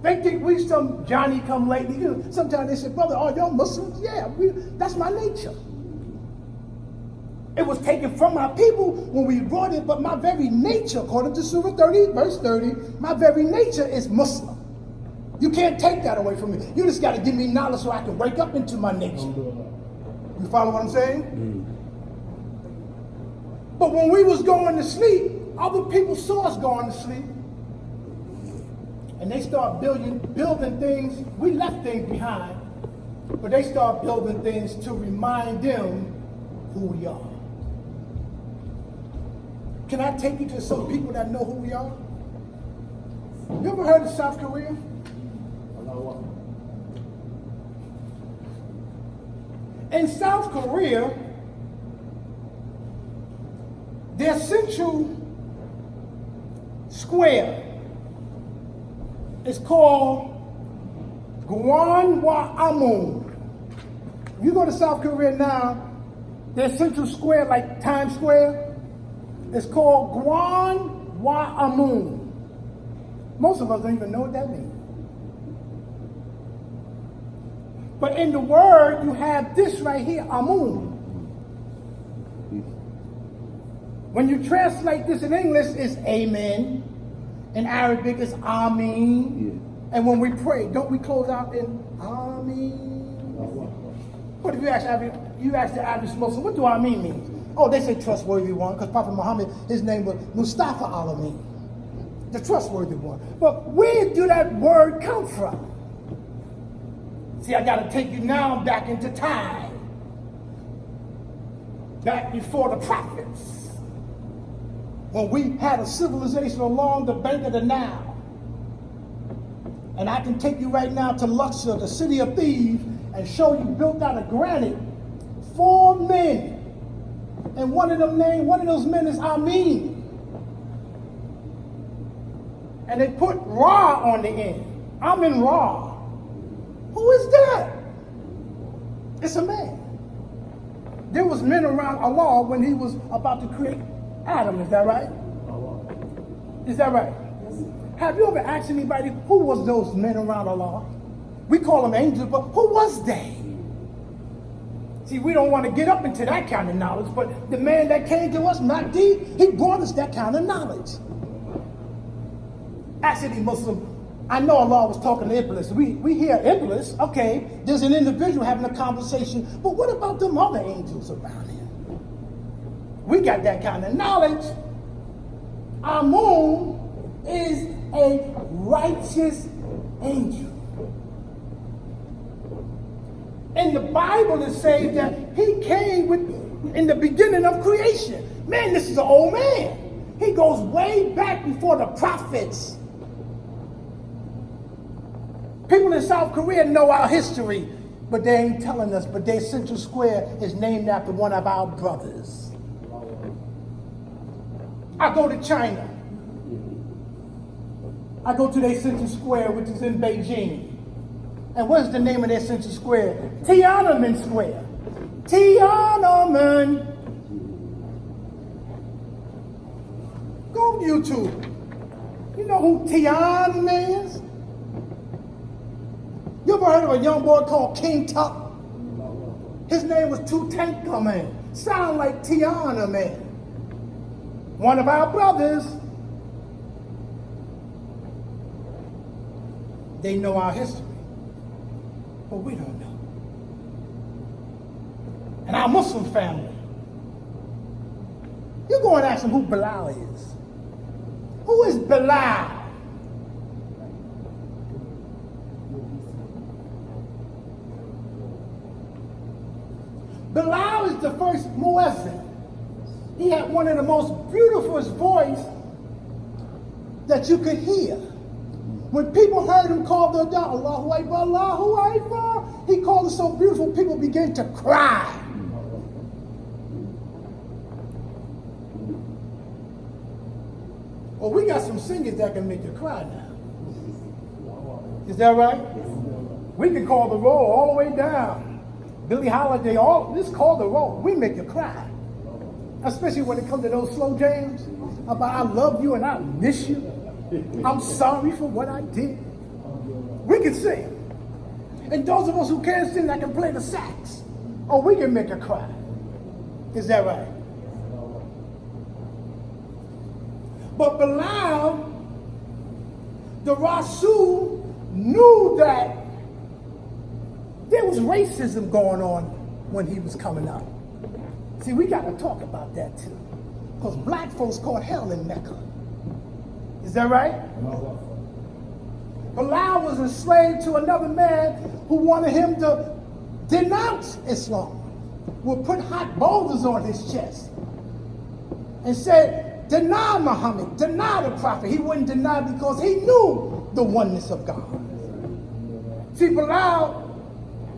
They think we some Johnny come lately. You know, sometimes they say, brother, are y'all Muslims? Yeah, that's my nature. It was taken from our people when we brought it, but my very nature, according to Surah 30, verse 30, my very nature is Muslim. You can't take that away from me. You just got to give me knowledge so I can wake up into my nature. You follow what I'm saying? But when we was going to sleep, other people saw us going to sleep. And they start building things. We left things behind, but they start building things to remind them who we are. Can I take you to some people that know who we are? You ever heard of South Korea? In South Korea, their central square is called Gwanghwamun. You go to South Korea now, their central square, like Times Square, is called Gwanghwamun. Most of us don't even know what that means. But in the word, you have this right here, Amun. When you translate this in English, it's Amen. In Arabic, it's Ameen. Yeah. And when we pray, don't we close out in Ameen? What if you ask the average Muslim, what do Ameen mean? Oh, they say trustworthy one, because Prophet Muhammad, his name was Mustafa Alameen, the trustworthy one. But where do that word come from? See, I got to take you now back into time, back before the prophets, when we had a civilization along the bank of the Nile. And I can take you right now to Luxor, the city of thieves, and show you built out of granite 4 men. And one of those men is Amin. And they put Ra on the end. Amin Ra. Who is that? It's a man. There was men around Allah when he was about to create Adam, is that right? Is that right? Have you ever asked anybody who was those men around Allah? We call them angels, but who was they? See, we don't want to get up into that kind of knowledge, but the man that came to us, Mahdi, he brought us that kind of knowledge. Actually, Muslim, I know Allah was talking to Iblis. We hear Iblis, okay, there's an individual having a conversation, but what about them other angels around him? We got that kind of knowledge. Amun is a righteous angel. And the Bible is saying that he came in the beginning of creation. Man, this is an old man. He goes way back before the prophets. People in South Korea know our history, but they ain't telling us. But their central square is named after one of our brothers. I go to China. I go to their central square, which is in Beijing. And what's the name of their central square? Tiananmen Square. Tiananmen. Go to YouTube. You know who Tiananmen is? You ever heard of a young boy called King Tut? His name was Tutankhamun. Sound like Tiananmen. One of our brothers. They know our history. But we don't know. And our Muslim family, you go and ask them who Bilal is. Who is Bilal? Bilal is the first muezzin. He had one of the most beautiful voice that you could hear. When people heard him call the Adhan, Allahu Akbar, Allahu Akbar, he called it so beautiful, people began to cry. Well, we got some singers that can make you cry now. Is that right? We can call the roll all the way down. Billie Holiday, this call the roll. We make you cry. Especially when it comes to those slow jams about I love you and I miss you. I'm sorry for what I did. We can sing. And those of us who can't sing, that can play the sax. Oh, we can make her cry. Is that right? But Bilal, the Rasul, knew that there was racism going on when he was coming up. See, we got to talk about that too. Because black folks caught hell in Mecca. Is that right? Bilal was enslaved to another man who wanted him to denounce Islam. Would put hot boulders on his chest and said, deny Muhammad, deny the prophet. He wouldn't deny because he knew the oneness of God. See, Bilal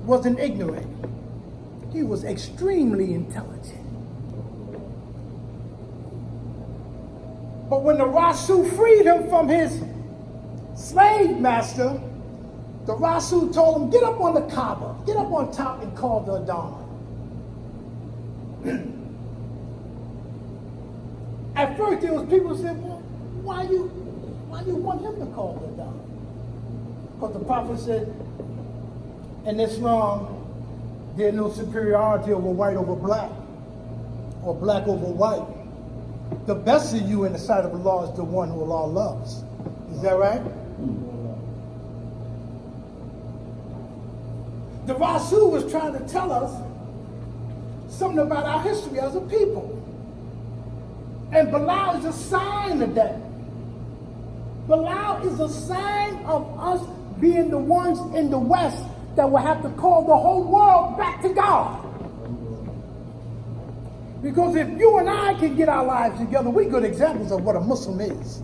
wasn't ignorant. He was extremely intelligent. But when the Rasul freed him from his slave master, the Rasul told him, get up on the Kaaba, get up on top and call the Adhan. At first there was people who said, well, why you want him to call the Adhan? Because the prophet said, in Islam, there's no superiority over white over black, or black over white. The best of you in the sight of Allah is the one who Allah loves. Is that right? The Rasul was trying to tell us something about our history as a people. And Bilal is a sign of that. Bilal is a sign of us being the ones in the West that will have to call the whole world back to God. Because if you and I can get our lives together, we're good examples of what a Muslim is.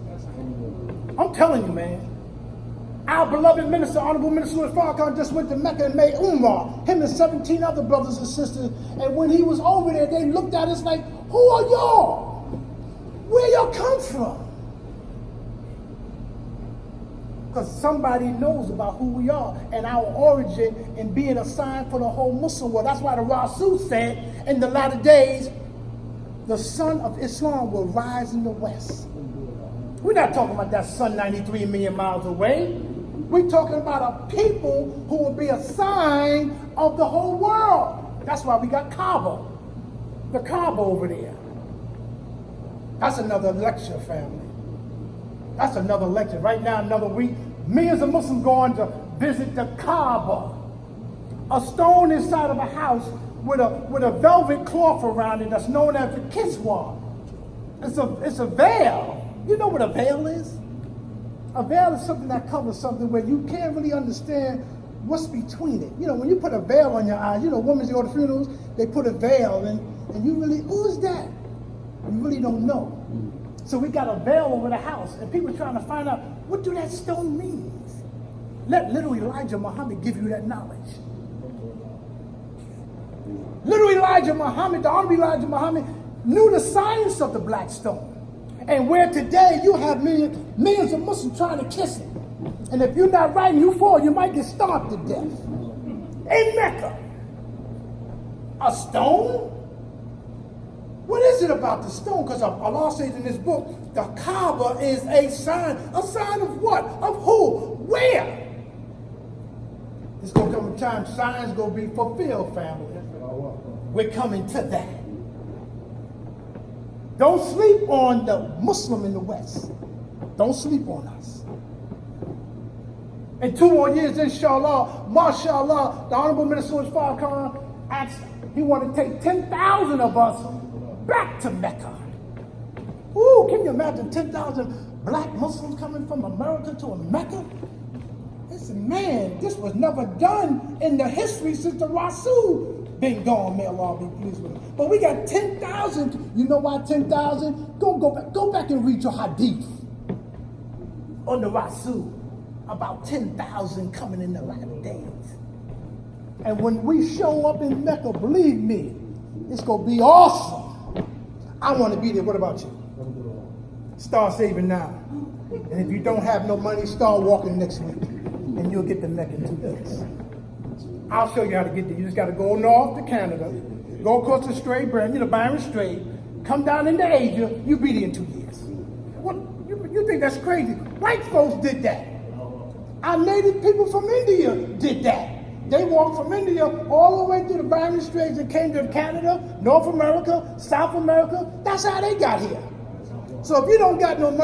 I'm telling you, man. Our beloved minister, Honorable Minister Louis Farrakhan, just went to Mecca and made Umrah. Him and 17 other brothers and sisters. And when he was over there, they looked at us like, who are y'all? Where y'all come from? Because somebody knows about who we are and our origin and being a sign for the whole Muslim world. That's why the Rasul said in the latter days, the sun of Islam will rise in the West. We're not talking about that sun 93 million miles away. We're talking about a people who will be a sign of the whole world. That's why we got Kaaba. The Kaaba over there. That's another lecture, family. That's another lecture. Right now, another week, millions of Muslims going to visit the Kaaba. A stone inside of a house with a velvet cloth around it that's known as the kiswa. It's a veil. You know what a veil is? A veil is something that covers something where you can't really understand what's between it. You know, when you put a veil on your eyes, you know, women go to funerals, they put a veil and you really, who's that? You really don't know. So we got a veil over the house and people trying to find out, what do that stone means? Let little Elijah Muhammad give you that knowledge. Little Elijah Muhammad, the Honorable Elijah Muhammad, knew the science of the black stone. And where today you have millions of Muslims trying to kiss it. And if you're not right and you fall, you might get stomped to death. In Mecca. A stone? What is it about the stone? Because Allah says in this book, the Kaaba is a sign. A sign of what? Of who? Where? There's going to come a time signs going to be fulfilled, family. We're coming to that. Don't sleep on the Muslim in the West. Don't sleep on us. In 2 more years, inshallah, mashallah, the Honorable Minister Louis Farrakhan asked, he wanted to take 10,000 of us back to Mecca. Ooh, can you imagine 10,000 black Muslims coming from America to Mecca? Listen, man, this was never done in the history since the Rasul been gone, may Allah be pleased with him. But we got 10,000. You know why 10,000? Go back and read your hadith on the Rasul about 10,000 coming in the latter days. And when we show up in Mecca, believe me, it's going to be awesome. I want to be there. What about you? Start saving now. And if you don't have no money, start walking next week. And you'll get to Mecca in 2 days. I'll show you how to get there. You just got to go north to Canada, go across the Strait, Byron Strait, come down into Asia, you'll be there in 2 years. What? You think that's crazy? White folks did that. Our native people from India did that. They walked from India all the way through the Bering Straits and came to Canada, North America, South America. That's how they got here. So if you don't got no money,